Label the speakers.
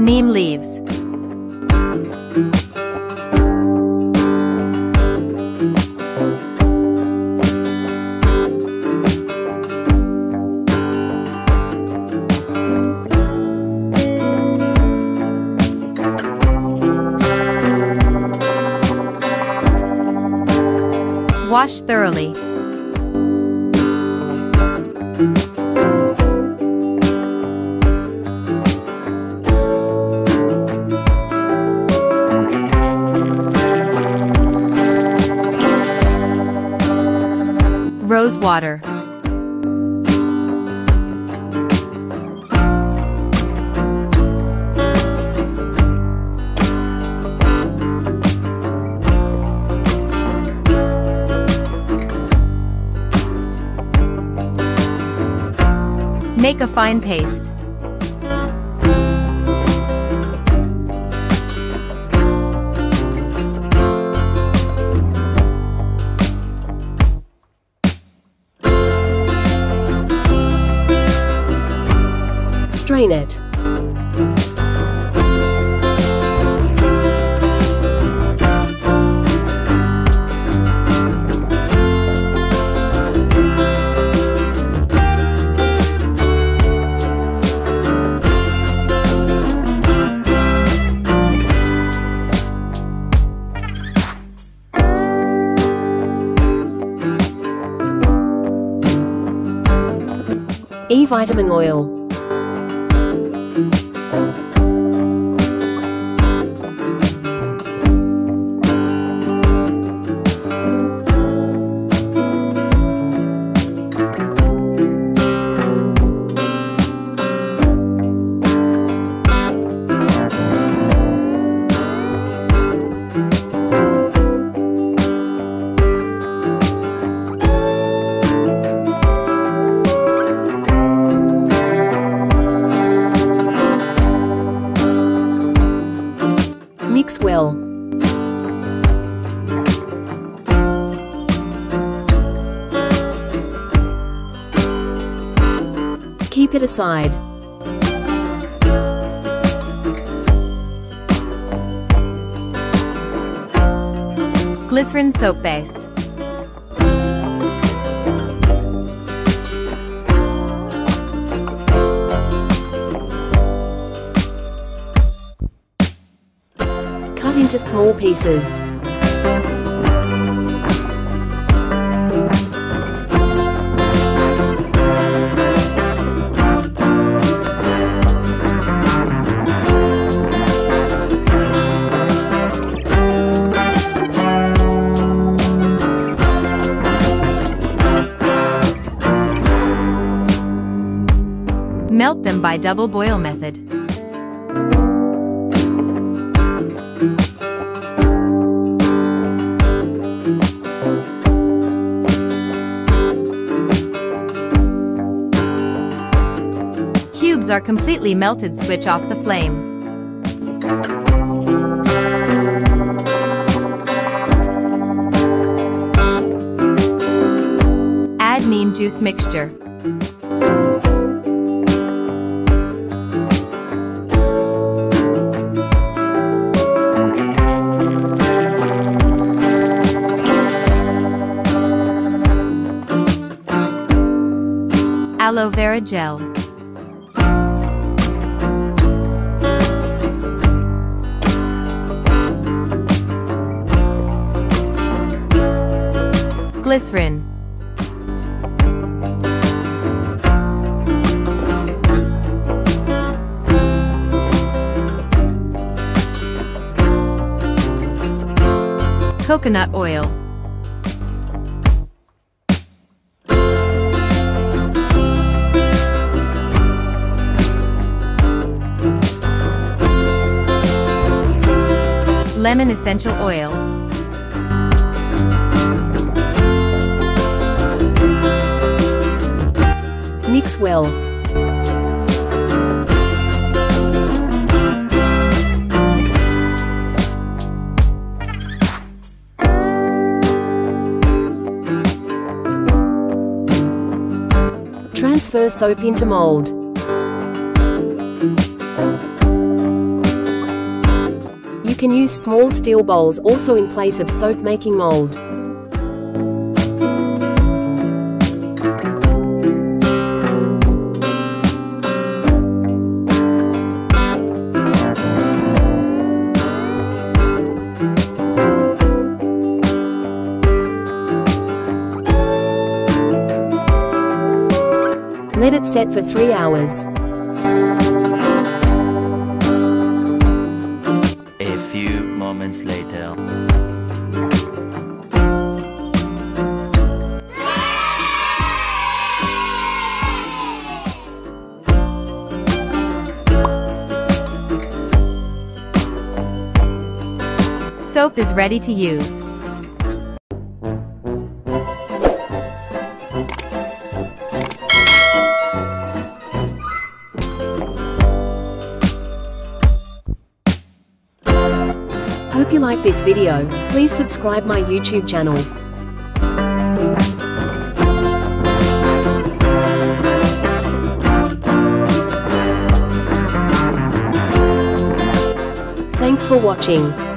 Speaker 1: Neem leaves. Wash thoroughly. Rose water. Make a fine paste.
Speaker 2: Strain it. E-vitamin oil. Mix well. Keep it aside.
Speaker 1: Glycerine soap base.
Speaker 2: Cut into small pieces.
Speaker 1: Melt them by double boil method. Cubes are completely melted. Switch off the flame. Add neem juice mixture. Aloe vera gel. Glycerine. Coconut oil. Lemon essential oil.
Speaker 2: Mix well. Transfer soap into mold. can use small steel bowls also in place of soap making mold. Let it set for 3 hours.
Speaker 3: A few moments later.
Speaker 1: Soap is ready to use.
Speaker 2: Hope you like this video. Please subscribe my YouTube channel. Thanks for watching.